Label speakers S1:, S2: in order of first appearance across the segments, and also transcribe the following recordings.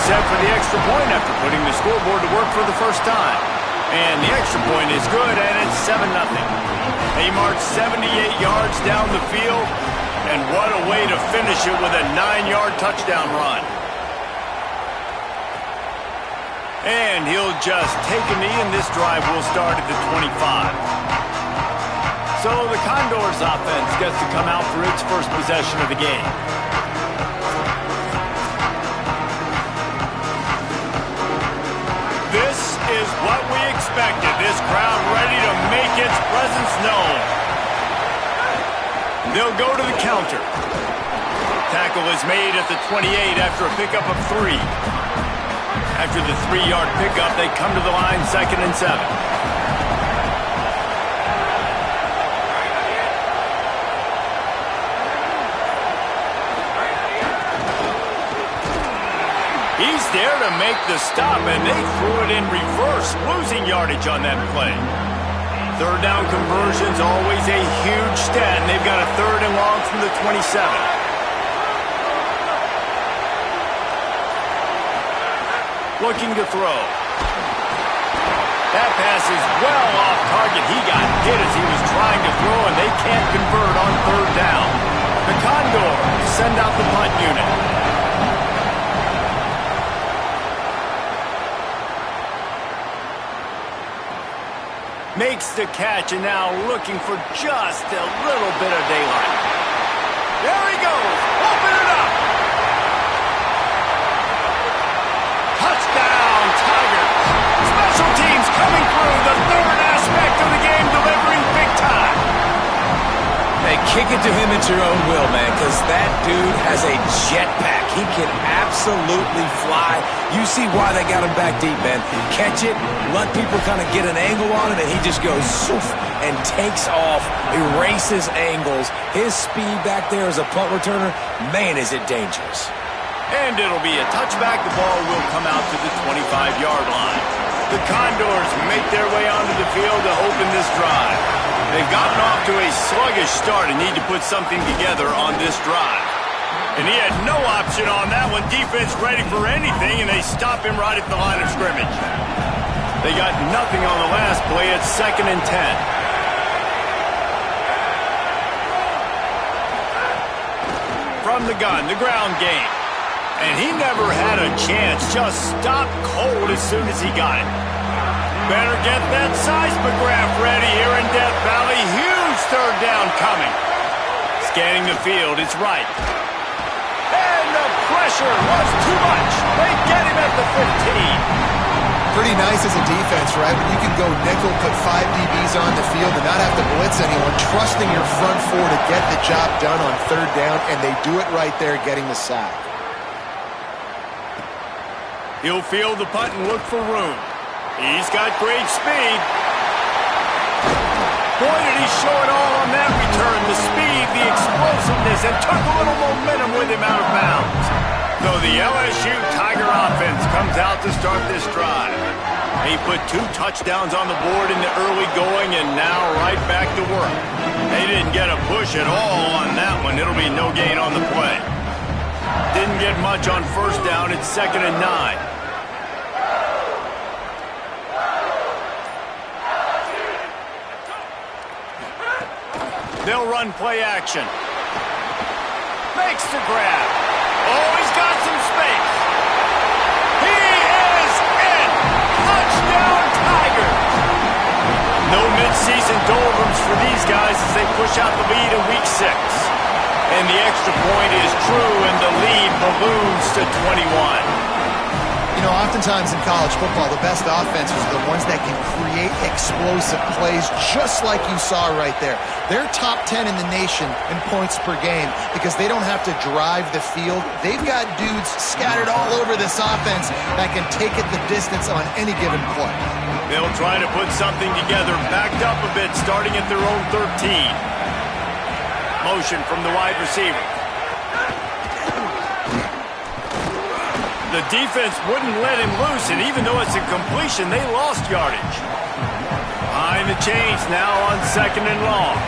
S1: set for the extra point after putting the scoreboard to work for the first time. And the extra point is good, and it's 7-0. They marched 78 yards down the field, and what a way to finish it with a 9-yard touchdown run. And he'll just take a knee, and this drive will start at the 25. So the Condors offense gets to come out for its first possession of the game. This is what we expected. This crowd ready to make its presence known. They'll go to the counter. Tackle is made at the 28 after a pickup of 3. After the 3-yard pickup, they come to the line 2nd and 7. He's there to make the stop, and they threw it in reverse, losing yardage on that play. 3rd down conversion's always a huge stat, and they've got a 3rd and long from the 27. Looking to throw. That pass is well off target. He got hit as he was trying to throw, and they can't convert on 3rd down. The Condors send out the punt unit. Makes the catch, and now looking for just a little bit of daylight. There he goes. Open it up. Touchdown, Tigers. Special teams coming through, the 3rd aspect of the game, delivering big time.
S2: Hey, kick it to him at your own will, man, because that dude has a jetpack. He can absolutely fly. You see why they got him back deep, man. Catch it, let people kind of get an angle on it, and he just goes zoof and takes off, erases angles. His speed back there as a punt returner, man, is it dangerous.
S1: And it'll be a touchback. The ball will come out to the 25-yard line. The Condors make their way onto the field to open this drive. They've gotten off to a sluggish start and need to put something together on this drive. And he had no option on that one. Defense ready for anything, and they stop him right at the line of scrimmage. They got nothing on the last play. It's 2nd and 10. From the gun, the ground game. And he never had a chance. Just stopped cold as soon as he got it. Better get that seismograph ready here in Death Valley. Huge 3rd down coming. Scanning the field, it's right. And the pressure was too much. They get him at the 15.
S3: Pretty nice as a defense, right? When you can go nickel, put 5 DBs on the field and not have to blitz anyone, trusting your front 4 to get the job done on 3rd down, and they do it right there, getting the sack.
S1: He'll field the punt and look for room. He's got great speed. Boy, did he show it all on that return. The speed, the explosiveness, and took a little momentum with him out of bounds. So the LSU Tiger offense comes out to start this drive. He put 2 touchdowns on the board in the early going, and now right back to work. They didn't get a push at all on that one. It'll be no gain on the play. Didn't get much on 1st down. It's 2nd and 9. They'll run play action. Makes the grab. Oh, he's got some space. He is in. Touchdown, Tigers. No midseason doldrums for these guys as they push out the lead in Week 6. And the extra point is true, and the lead balloons to 21.
S3: You know, oftentimes in college football, the best offenses are the ones that can create explosive plays, just like you saw right there. They're top 10 in the nation in points per game because they don't have to drive the field. They've got dudes scattered all over this offense that can take it the distance on any given play.
S1: They'll try to put something together, backed up a bit, starting at their own 13. Motion from the wide receiver. The defense wouldn't let him loose, and even though it's a completion, they lost yardage. Behind the chains now on 2nd and long.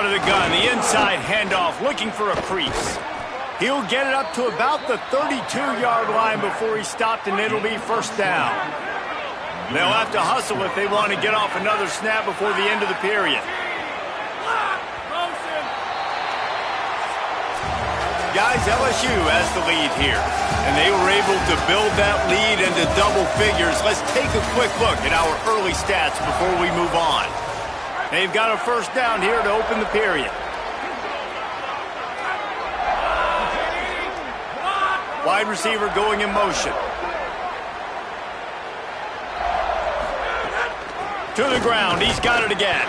S1: out of the gun. The inside handoff, looking for a crease. He'll get it up to about the 32-yard line before he's stopped, and it'll be first down. They'll have to hustle if they want to get off another snap before the end of the period. Guys, LSU has the lead here, and they were able to build that lead into double figures. Let's take a quick look at our early stats before we move on. They've got a first down here to open the period. Wide receiver going in motion. To the ground, he's got it again.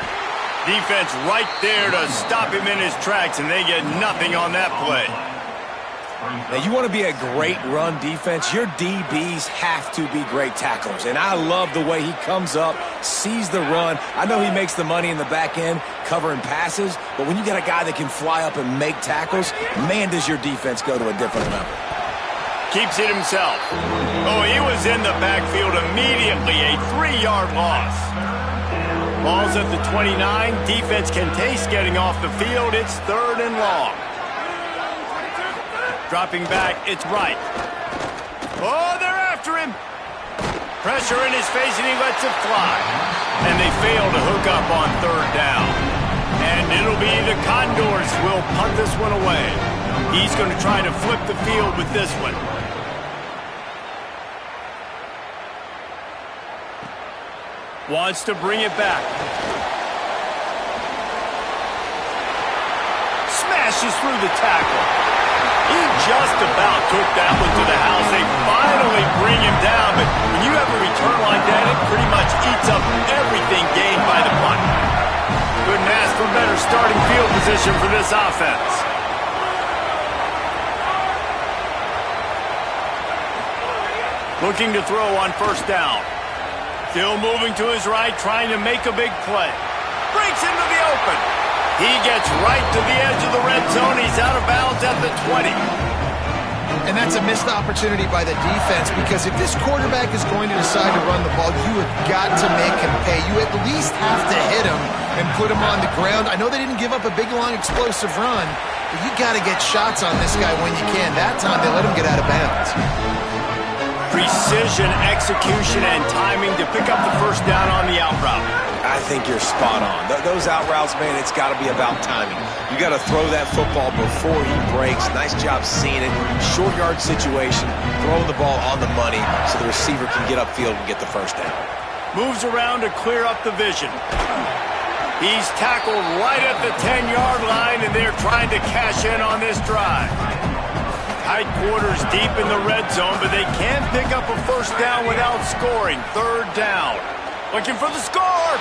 S1: Defense right there to stop him in his tracks, and they get nothing on that play.
S2: Now, you want to be a great run defense, your DBs have to be great tacklers. And I love the way he comes up, sees the run. I know he makes the money in the back end covering passes, but when you got a guy that can fly up and make tackles, man, does your defense go to a different level.
S1: Keeps it himself. Oh, he was in the backfield immediately, a 3-yard loss. Ball's at the 29. Defense can taste getting off the field. It's 3rd and long. Dropping back, it's right. Oh, they're after him. Pressure in his face, and he lets it fly. And they fail to hook up on 3rd down. And it'll be the Condors will punt this one away. He's going to try to flip the field with this one. Wants to bring it back. Smashes through the tackle. He just about took that one to the house. They finally bring him down, but when you have a return like that, it pretty much eats up everything gained by the punt. Couldn't ask for better starting field position for this offense. Looking to throw on first down. Still moving to his right, trying to make a big play. Breaks into the open. He gets right to the edge of the red zone. He's out of bounds at the 20.
S3: And that's a missed opportunity by the defense, because if this quarterback is going to decide to run the ball, you have got to make him pay. You at least have to hit him and put him on the ground. I know they didn't give up a big, long, explosive run, but you got to get shots on this guy when you can. That time, they let him get out of bounds.
S1: Precision, execution, and timing to pick up the first down on the out route.
S2: I think you're spot on. Those out routes, man, it's got to be about timing. You got to throw that football before he breaks. Nice job seeing it. Short yard situation, throwing the ball on the money so the receiver can get upfield and get the first down.
S1: Moves around to clear up the vision. He's tackled right at the 10-yard line, and they're trying to cash in on this drive. Tight quarters deep in the red zone, but they can't pick up a first down without scoring. 3rd down. Looking for the score.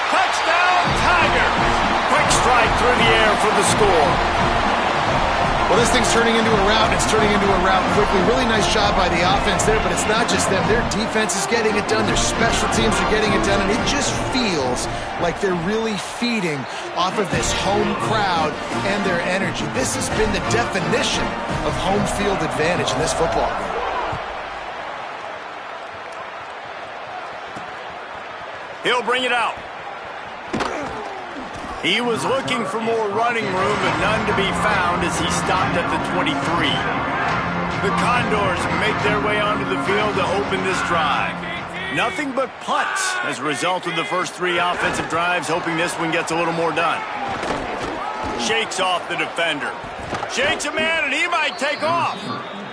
S1: Touchdown, Tigers. Quick strike through the air for the score.
S3: Well, this thing's turning into a rout, and it's turning into a rout quickly. Really nice job by the offense there, but it's not just them. Their defense is getting it done. Their special teams are getting it done, and it just feels like they're really feeding off of this home crowd and their energy. This has been the definition of home field advantage in this football game.
S1: He'll bring it out. He was looking for more running room, but none to be found as he stopped at the 23. The Condors make their way onto the field to open this drive. Nothing but punts as a result of the first 3 offensive drives, hoping this one gets a little more done. Shakes off the defender. Shakes a man, and he might take off.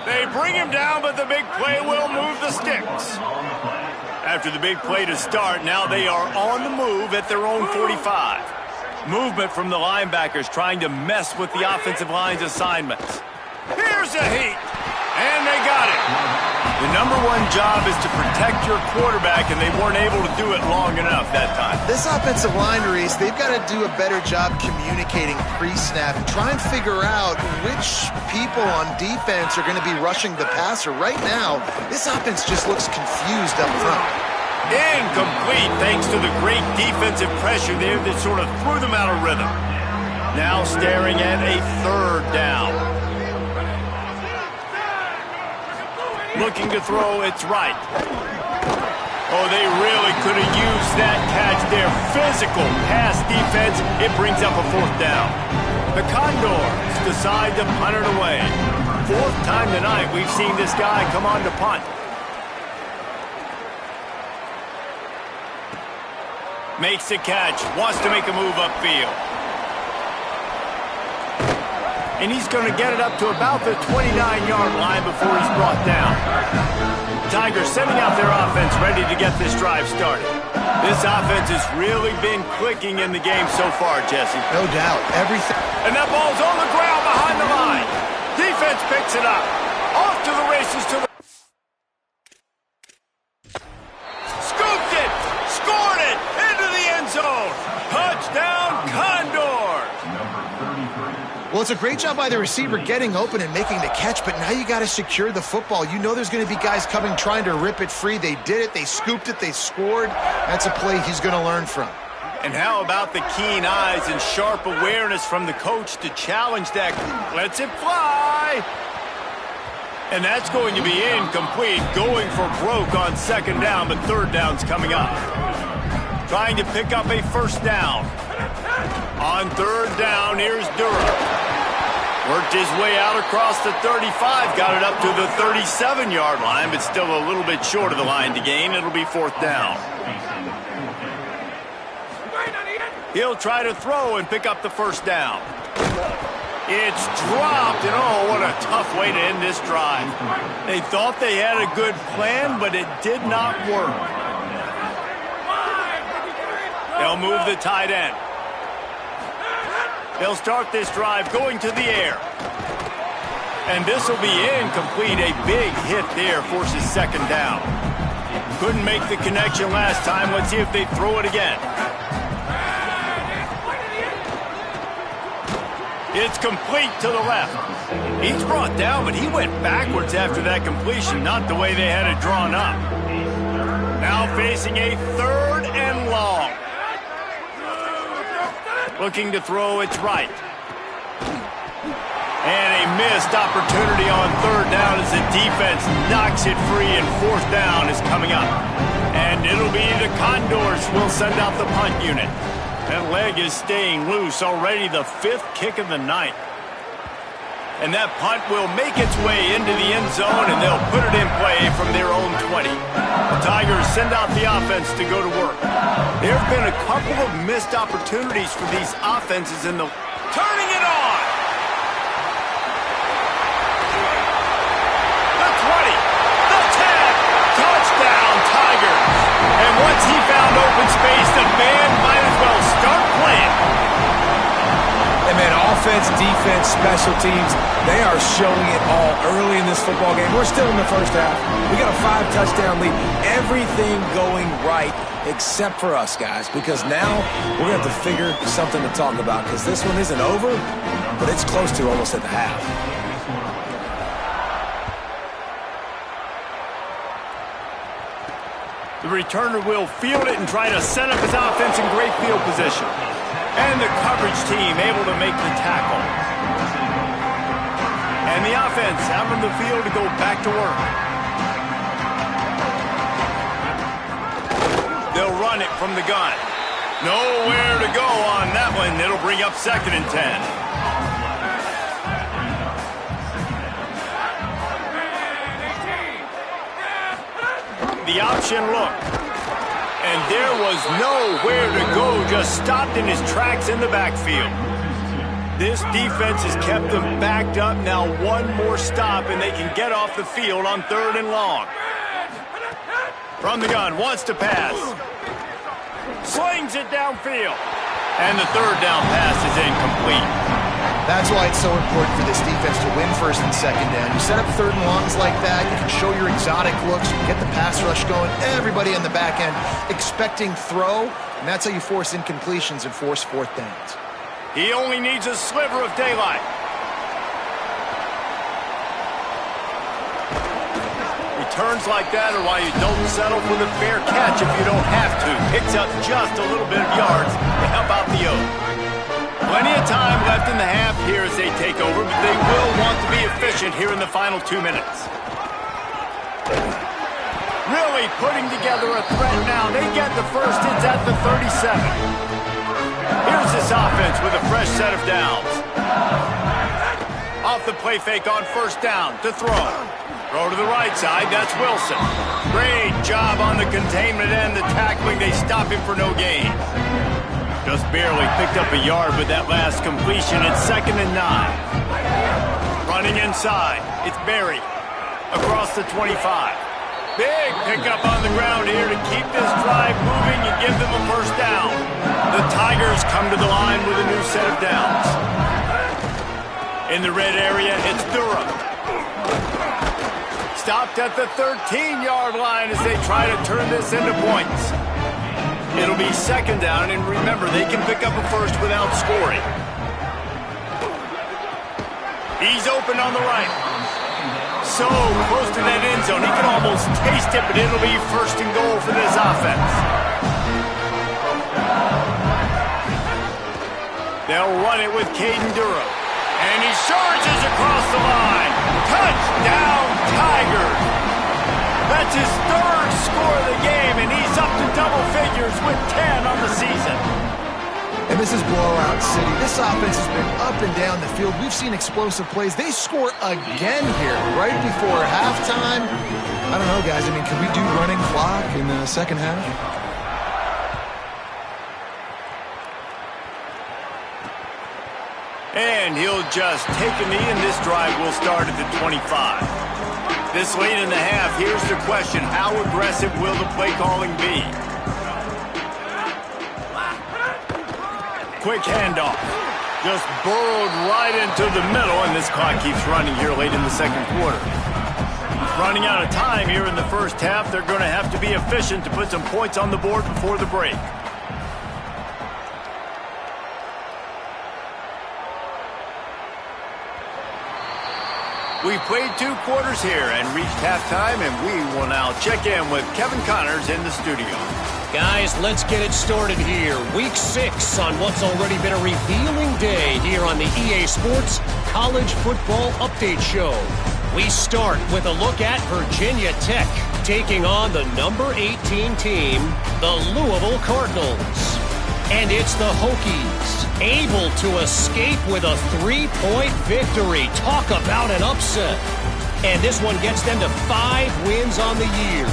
S1: They bring him down, but the big play will move the sticks. After the big play to start, now they are on the move at their own 45. Movement from the linebackers trying to mess with the offensive line's assignments. Here's a heat, and they got it. The #1 job is to protect your quarterback, and they weren't able to do it long enough that time.
S3: This offensive line, Reese, they've got to do a better job communicating pre-snap and try and figure out which people on defense are going to be rushing the passer. Right now, this offense just looks confused up front.
S1: Incomplete thanks to the great defensive pressure there that sort of threw them out of rhythm. Now staring at a 3rd down. Looking to throw, it's right. Oh, they really could have used that catch there. Physical pass defense. It brings up a fourth down. The Condors decide to punt it away. Fourth time tonight we've seen this guy come on to punt. Makes the catch. Wants to make a move upfield. And he's going to get it up to about the 29-yard line before he's brought down. Tigers sending out their offense ready to get this drive started. This offense has really been clicking in the game so far, Jesse.
S3: No doubt. Everything.
S1: And that ball's on the ground behind the line. Defense picks it up. Off to the races to the... Scooped it. Scored it. Into the end zone. Touchdown, Condors.
S3: Well, it's a great job by the receiver getting open and making the catch, but now you got to secure the football. You know there's going to be guys coming trying to rip it free. They did it. They scooped it. They scored. That's a play he's going to learn from.
S1: And how about the keen eyes and sharp awareness from the coach to challenge that? Lets it fly. And that's going to be incomplete. Going for broke on second down, but third down's coming up. Trying to pick up a first down. On third down, here's Durham. Worked his way out across the 35, got it up to the 37-yard line, but still a little bit short of the line to gain. It'll be fourth down. He'll try to throw and pick up the first down. It's dropped, and oh, what a tough way to end this drive. They thought they had a good plan, but it did not work. They'll move the tight end. They'll start this drive going to the air. And this will be incomplete. A big hit there forces second down. Couldn't make the connection last time. Let's see if they throw it again. It's complete to the left. He's brought down, but he went backwards after that completion, not the way they had it drawn up. Now facing a third and long. Looking to throw, it's right. And a missed opportunity on third down as the defense knocks it free, and fourth down is coming up. And it'll be the Condors will send out the punt unit. That leg is staying loose, already the fifth kick of the night. And that punt will make its way into the end zone, and they'll put it in play from their own 20. The Tigers send out the offense to go to work. There have been a couple of missed opportunities for these offenses in the... Turning it on! The 20, the 10, touchdown Tigers! And once he found open space, the band might as well start playing.
S2: And man, offense, defense, special teams, they are showing it all early in this football game. We're still in the first half. We got a 5-touchdown lead. Everything going right except for us, guys, because now we're going to have to figure something to talk about, because this one isn't over, but it's close to almost at the half.
S1: The returner will field it and try to set up his offense in great field position. And the coverage team able to make the tackle. And the offense out on the field to go back to work. They'll run it from the gun. Nowhere to go on that one. It'll bring up second and 10. The option look. And there was nowhere to go, just stopped in his tracks in the backfield. This defense has kept them backed up. Now one more stop, and they can get off the field on third and long. From the gun, wants to pass. Slings it downfield. And the third down pass is incomplete.
S3: That's why it's so important for this defense to win first and second down. You set up third and longs like that, you can show your exotic looks, you can get the pass rush going, everybody in the back end expecting throw, and that's how you force incompletions and force fourth downs.
S1: He only needs a sliver of daylight. Returns like that are why you don't settle for the fair catch if you don't have to. Picks up just a little bit of yards to help out the O's. Plenty of time left in the half here as they take over, but they will want to be efficient here in the final 2 minutes. Really putting together a threat now. They get the first. It's at the 37. Here's this offense with a fresh set of downs. Off the play fake on first down to throw. Throw to the right side. That's Wilson. Great job on the containment and the tackling. They stop him for no gain. Just barely picked up a yard with that last completion. It's 2nd and 9. Running inside. It's Berry. Across the 25. Big pickup on the ground here to keep this drive moving and give them a first down. The Tigers come to the line with a new set of downs. In the red area, it's Durham. Stopped at the 13-yard line as they try to turn this into points. It'll be 2nd down, and remember, they can pick up a first without scoring. He's open on the right. So close to that end zone. He can almost taste it, but it'll be 1st and goal for this offense. They'll run it with Caden Durham. And he charges across the line. Touchdown, Tigers. That's his 3rd score of the game, and he's up to double figures with 10 on the season.
S3: And this is blowout city. This offense has been up and down the field. We've seen explosive plays. They score again here right before halftime. I don't know, guys. I mean, can we do running clock in the second half?
S1: And he'll just take a knee, and this drive will start at the 25. This late in the half, here's the question. How aggressive will the play calling be? Quick handoff. Just burrowed right into the middle, and this clock keeps running here late in the 2nd quarter. Running out of time here in the first half. They're going to have to be efficient to put some points on the board before the break. We've played 2 quarters here and reached halftime, and we will now check in with Kevin Connors in the studio.
S4: Guys, let's get it started here. Week 6 on what's already been a revealing day here on the EA Sports College Football Update Show. We start with a look at Virginia Tech taking on the number 18 team, the Louisville Cardinals. And it's the Hokies able to escape with a 3-point victory. Talk about an upset. And this one gets them to 5 wins on the year,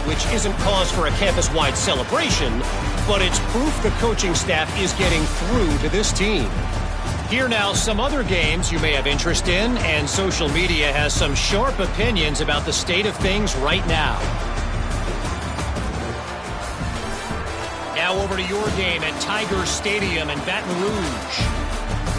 S4: which isn't cause for a campus-wide celebration, but it's proof the coaching staff is getting through to this team. Here now, some other games you may have interest in, and social media has some sharp opinions about the state of things right now. Now over to your game at Tiger Stadium in Baton Rouge.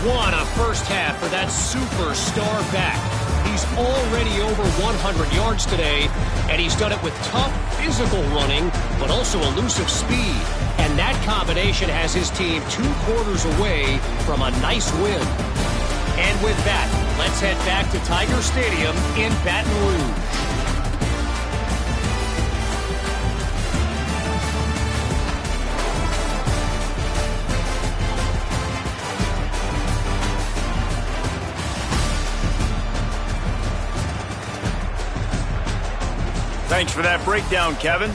S4: What a first half for that superstar back. He's already over 100 yards today, and he's done it with tough physical running, but also elusive speed. And that combination has his team 2 quarters away from a nice win. And with that, let's head back to Tiger Stadium in Baton Rouge.
S1: Thanks for that breakdown, Kevin.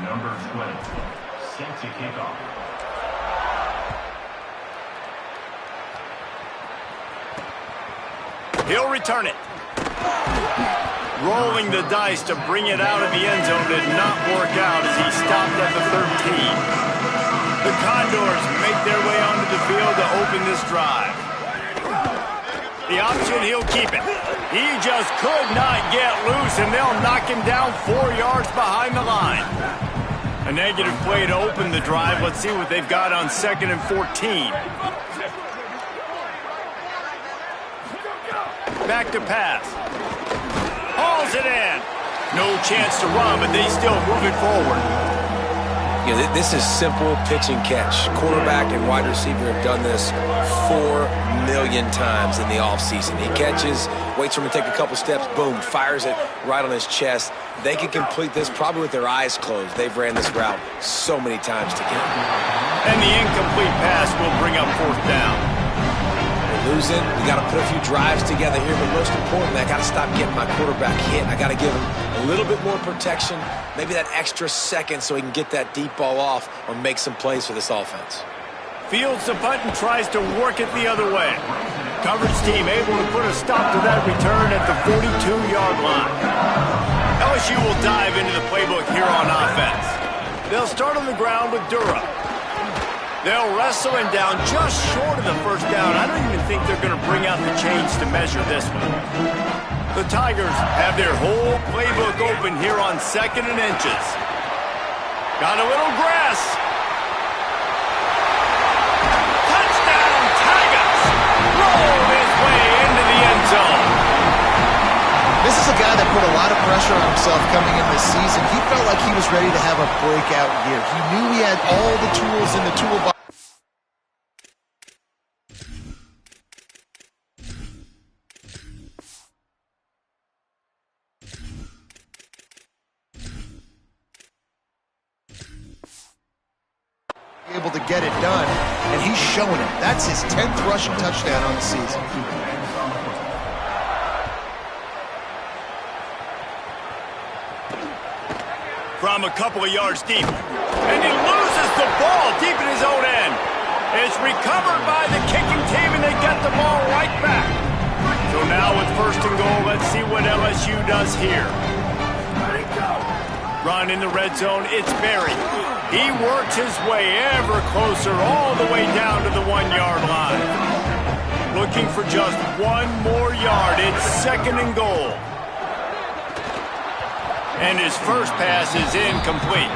S5: Number 20, set to kick off.
S1: He'll return it. Rolling the dice to bring it out of the end zone did not work out as he stopped at the 13. The Condors make their way onto the field to open this drive. The option, he'll keep it. He just could not get loose, and they'll knock him down 4 yards behind the line. A negative play to open the drive. Let's see what they've got on 2nd and 14. Back to pass. Hauls it in. No chance to run, but they still move it forward.
S2: You know, this is simple pitch and catch. Quarterback and wide receiver have done this 4 million times in the offseason. He catches, waits for him to take a couple steps, boom, fires it right on his chest. They can complete this probably with their eyes closed. They've ran this route so many times together.
S1: And the incomplete pass will bring up 4th down.
S2: They're losing. We got to put a few drives together here, but most importantly, I got to stop getting my quarterback hit. I got to give him a little bit more protection, maybe that extra second so he can get that deep ball off or make some plays for this offense.
S1: Fields the punt and tries to work it the other way. Coverage team able to put a stop to that return at the 42-yard line. LSU will dive into the playbook here on offense. They'll start on the ground with Dura. They'll wrestle him down just short of the 1st down. I don't even think they're going to bring out the chains to measure this one. The Tigers have their whole playbook open here on 2nd and inches. Got a little grass. Touchdown, Tigers! Rolled his way into the end zone.
S3: This is a guy that put a lot of pressure on himself coming in this season. He felt like he was ready to have a breakout year. He knew he had all the tools in the toolbox. Able to get it done, and he's showing it. That's his 10th rushing touchdown on the season.
S1: From a couple of yards deep, and he loses the ball deep in his own end. It's recovered by the kicking team, and they get the ball right back. So now with 1st and goal, let's see what LSU does here. Run in the red zone, it's Berry. He works his way ever closer all the way down to the 1-yard line. Looking for just 1 more yard. It's 2nd and goal. And his first pass is incomplete.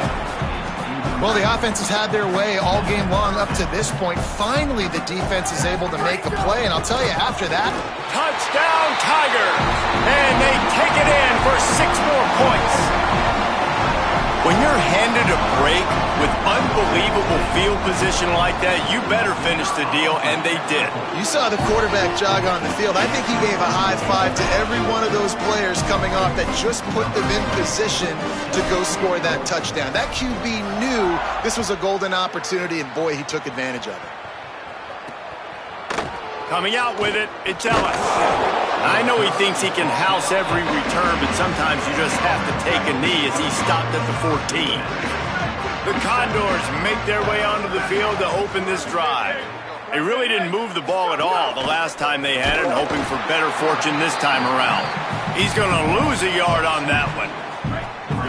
S3: Well, the offense has had their way all game long up to this point. Finally, the defense is able to make a play, and I'll tell you, after that...
S1: Touchdown, Tigers! And they take it in for 6 more points. When you're handed a break with unbelievable field position like that, you better finish the deal, and they did.
S3: You saw the quarterback jog on the field. I think he gave a high five to every one of those players coming off that just put them in position to go score that touchdown. That QB knew this was a golden opportunity, and boy, he took advantage of it.
S1: Coming out with it, it's Ellis. I know he thinks he can house every return, but sometimes you just have to take a knee as he stopped at the 14. The Condors make their way onto the field to open this drive. They really didn't move the ball at all the last time they had it, hoping for better fortune this time around. He's going to lose a yard on that one.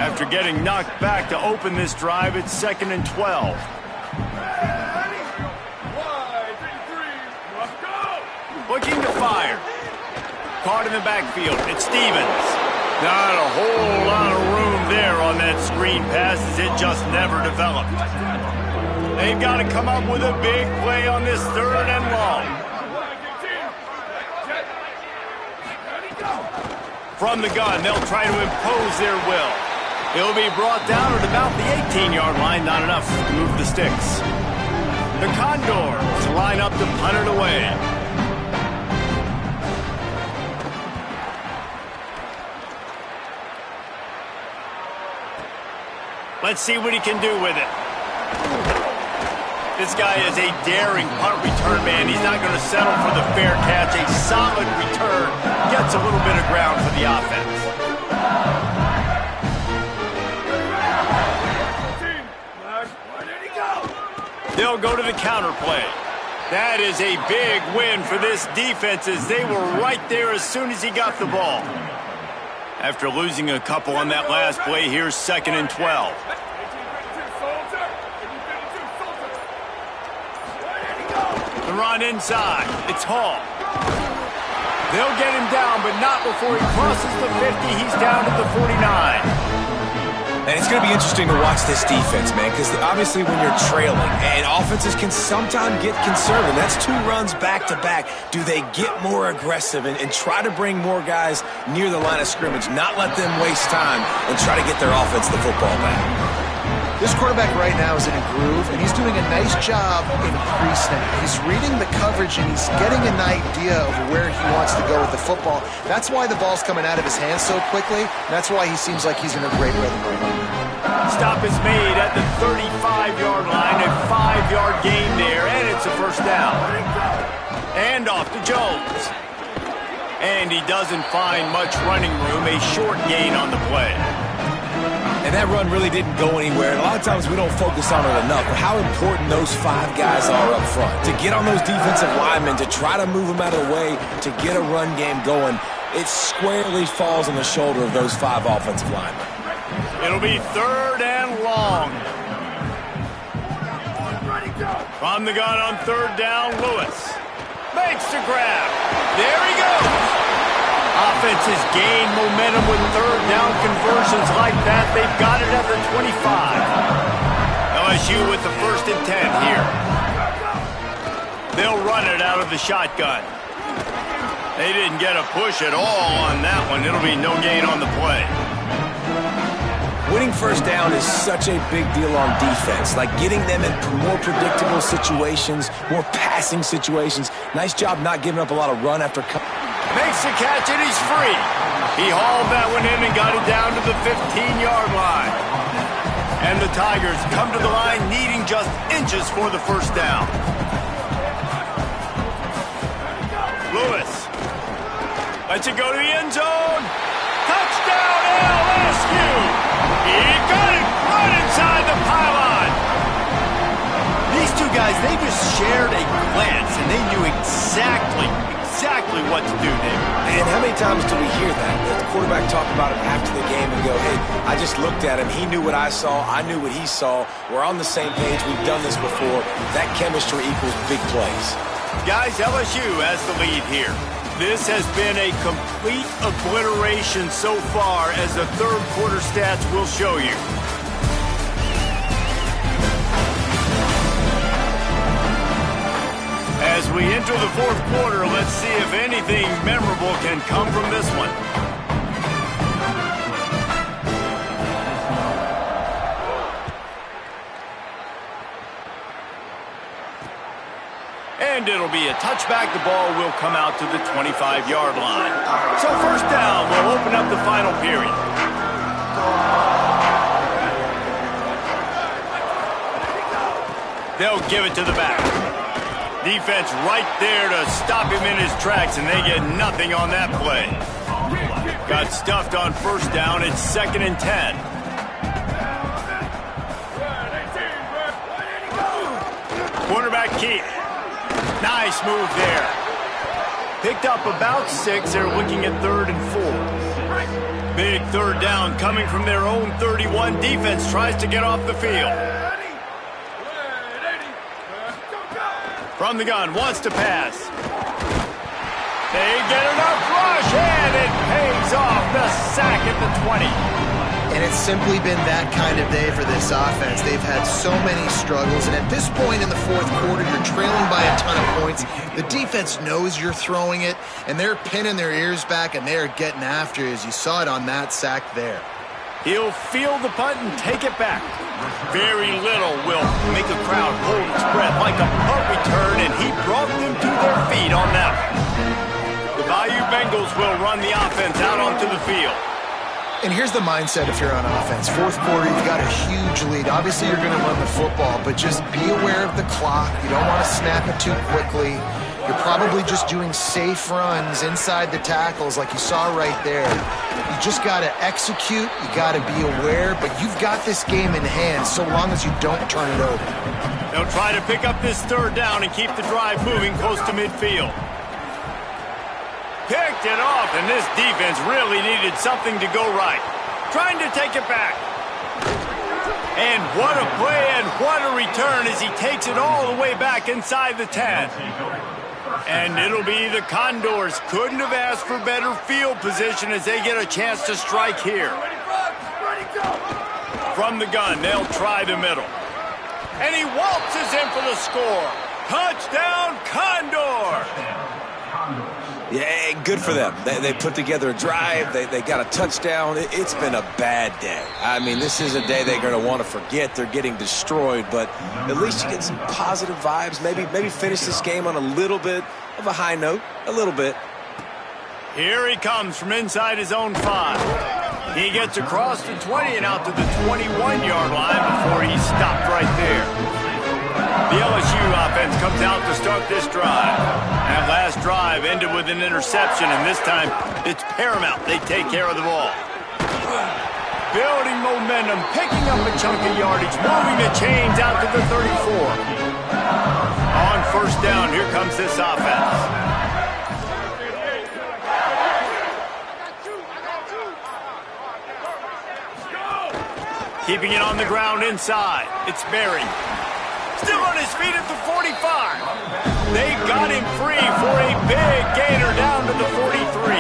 S1: After getting knocked back to open this drive, it's 2nd and 12. Looking to fire. Caught in the backfield. It's Stevens. Not a whole lot of room there on that screen pass as it just never developed. They've got to come up with a big play on this 3rd and long. From the gun, they'll try to impose their will. He'll be brought down at about the 18-yard line. Not enough to move the sticks. The Condors line up to punt it away. Let's see what he can do with it. This guy is a daring punt return man. He's not going to settle for the fair catch. A solid return gets a little bit of ground for the offense. They'll go to the counter play. That is a big win for this defense as they were right there as soon as he got the ball. After losing a couple on that last play, here's 2nd and 12. The run inside. It's Hall. They'll get him down, but not before he crosses the 50. He's down to the 49.
S2: And it's going to be interesting to watch this defense, man, because obviously when you're trailing, and offenses can sometimes get conservative. That's 2 runs back-to-back. Do they get more aggressive and try to bring more guys near the line of scrimmage, not let them waste time, and try to get their offense the football back?
S3: This quarterback right now is in a groove, and he's doing a nice job in pre-snap. He's reading the coverage, and he's getting an idea of where he wants to go with the football. That's why the ball's coming out of his hands so quickly. And that's why he seems like he's in a great rhythm right now.
S1: Stop is made at the 35-yard line. A 5-yard gain there, and it's a first down. And off to Jones. And he doesn't find much running room. A short gain on the play.
S2: And that run really didn't go anywhere. And a lot of times we don't focus on it enough, but how important those 5 guys are up front. To get on those defensive linemen, to try to move them out of the way, to get a run game going, it squarely falls on the shoulder of those 5 offensive linemen.
S1: It'll be 3rd and long. From the gun on 3rd down, Lewis makes the grab. There he goes. Offenses gain momentum with 3rd down conversions like that. They've got it at the 25. LSU with the 1st and 10 here. They'll run it out of the shotgun. They didn't get a push at all on that one. It'll be no gain on the play.
S2: Winning 1st down is such a big deal on defense, like getting them in more predictable situations, more passing situations. Nice job not giving up a lot of run after
S1: makes the catch, and he's free. He hauled that one in and got it down to the 15-yard line. And the Tigers come to the line needing just inches for the 1st down. Lewis lets it go to the end zone. Touchdown, LSU! He got it right inside the pylon. These 2 guys, they just shared a glance, and they knew exactly what to do there.
S2: And how many times do we hear that? The quarterback talk about it after the game and go, hey, I just looked at him. He knew what I saw. I knew what he saw. We're on the same page. We've done this before. That chemistry equals big plays.
S1: Guys, LSU has the lead here. This has been a complete obliteration so far, as the 3rd quarter stats will show you. As we enter the 4th quarter, let's see if anything memorable can come from this one. And it'll be a touchback. The ball will come out to the 25-yard line. So 1st down will open up the final period. They'll give it to the back. Defense right there to stop him in his tracks, and they get nothing on that play. Got stuffed on 1st down. It's 2nd and 10. Quarterback Keith. Nice move there. Picked up about 6. They're looking at 3rd and 4. Big 3rd down coming from their own 31. Defense tries to get off the field. From the gun, wants to pass. They get enough rush, and it pays off. The sack at the 20.
S3: And it's simply been that kind of day for this offense. They've had so many struggles, and at this point in the 4th quarter, you're trailing by a ton of points. The defense knows you're throwing it, and they're pinning their ears back, and they're getting after it, as you saw it on that sack there.
S1: He'll field the punt and take it back. Very little will make a crowd hold its breath like a punt return, and he brought them to their feet on that one. The Bayou Bengals will run the offense out onto the field.
S3: And here's the mindset if you're on offense. 4th quarter, you've got a huge lead. Obviously, you're going to run the football, but just be aware of the clock. You don't want to snap it too quickly. You're probably just doing safe runs inside the tackles like you saw right there. You just got to execute. You got to be aware, but you've got this game in hand so long as you don't turn it over.
S1: They'll try to pick up this 3rd down and keep the drive moving close to midfield. Picked it off, and this defense really needed something to go right. Trying to take it back. And what a play and what a return as he takes it all the way back inside the 10. And it'll be the Condors. Couldn't have asked for better field position as they get a chance to strike here. From the gun, they'll try the middle. And he waltzes in for the score. Touchdown, Condor!
S2: Yeah, good for them. They put together a drive. They got a touchdown. It's been a bad day. I mean, this is a day they're going to want to forget. They're getting destroyed, but at least you get some positive vibes. Maybe finish this game on a little bit of a high note. A little bit.
S1: Here he comes from inside his own 5. He gets across the 20 and out to the 21-yard line before he's stopped right there. The LSU offense comes out to start this drive. That last drive ended with an interception, and this time it's paramount they take care of the ball. Building momentum, picking up a chunk of yardage, moving the chains out to the 34. On first down, here comes this offense. Keeping it on the ground inside. It's Berry. Still on his feet at the 45. They got him free for a big gainer down to the 43.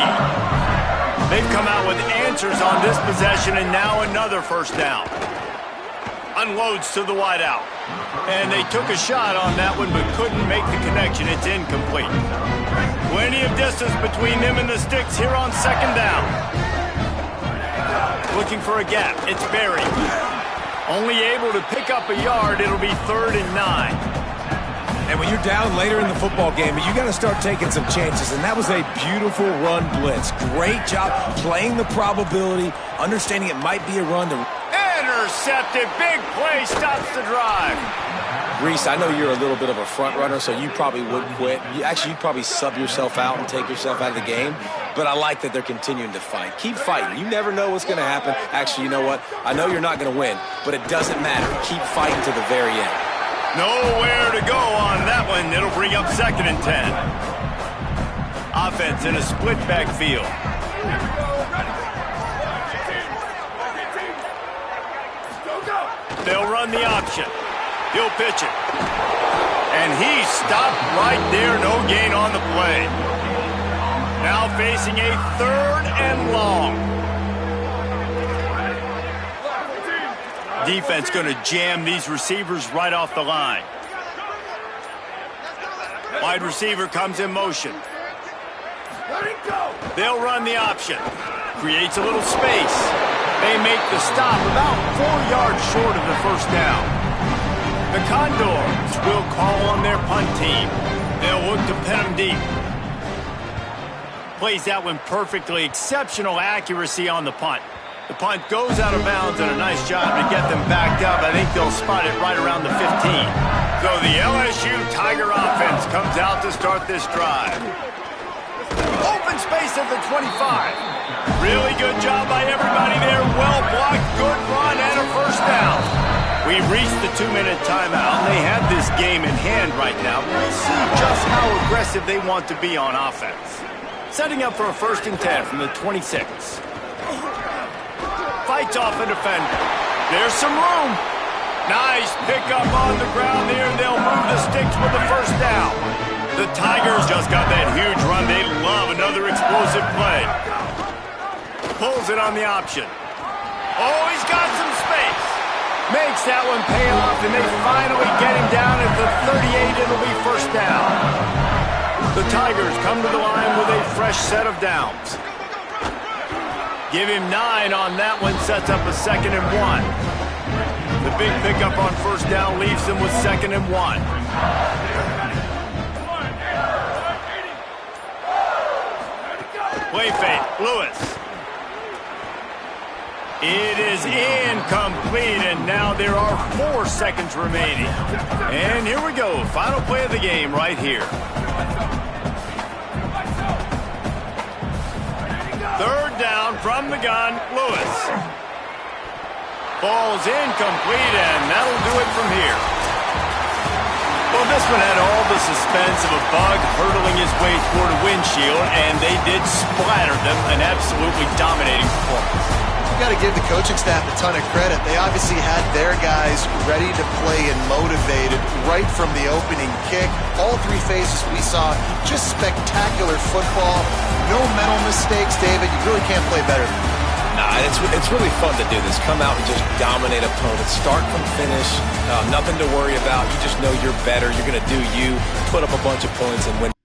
S1: They've come out with answers on this possession, and now another first down. Unloads to the wideout. And they took a shot on that one, but couldn't make the connection. It's incomplete. Plenty of distance between them and the sticks here on second down. Looking for a gap. It's Berry. Only able to pick up a yard. It'll be 3rd and 9.
S2: And when you're down later in the football game, you got to start taking some chances. And that was a beautiful run blitz. Great job playing the probability, understanding it might be a run.
S1: Intercepted. Big play. Stops the drive.
S2: Reese, I know you're a little bit of a front runner, so you probably would quit. You'd probably sub yourself out and take yourself out of the game. But I like that they're continuing to fight. Keep fighting. You never know what's going to happen. Actually, you know what? I know you're not going to win, but it doesn't matter. Keep fighting to the very end.
S1: Nowhere to go on that one. It'll bring up 2nd and 10. Offense in a split backfield. They'll run the option. He'll pitch it. And he stopped right there. No gain on the play. Now facing a 3rd and long. Defense going to jam these receivers right off the line. Wide receiver comes in motion. They'll run the option. Creates a little space. They make the stop about 4 yards short of the first down. The Condors will call on their punt team. They'll look to pin them deep. Plays that one perfectly. Exceptional accuracy on the punt. The punt goes out of bounds, and a nice job to get them backed up. I think they'll spot it right around the 15. So the LSU Tiger offense comes out to start this drive. Open space at the 25. Really good job by everybody there. Well blocked, good run, and a first down. We've reached the 2-minute timeout. They have this game in hand right now. We'll see just how aggressive they want to be on offense. Setting up for a 1st and 10 from the 26. Fights off a defender. There's some room. Nice pickup on the ground there. They'll move the sticks with the first down. The Tigers just got that huge run. They love another explosive play. Pulls it on the option. Oh, he's got some space. Makes that one pay off, and they finally get him down at the 38. It'll be first down. The Tigers come to the line with a fresh set of downs. Give him 9 on that one, sets up a 2nd and 1. The big pickup on first down leaves them with 2nd and 1. Play fake, Lewis. It is incomplete, and now there are 4 seconds remaining. And here we go, final play of the game right here. 3rd down from the gun, Lewis. Ball's incomplete, and that'll do it from here. Well, this one had all the suspense of a bug hurtling his way toward a windshield, and they did splatter them, an absolutely dominating performance.
S3: You got to give the coaching staff a ton of credit. They obviously had their guys ready to play and motivated right from the opening kick. All three phases we saw, just spectacular football. No mental mistakes, David. You really can't play better than that.
S2: Nah, it's really fun to do this. Come out and just dominate opponents. Start from finish. Nothing to worry about. You just know you're better. You're going to do you, put up a bunch of points, and win.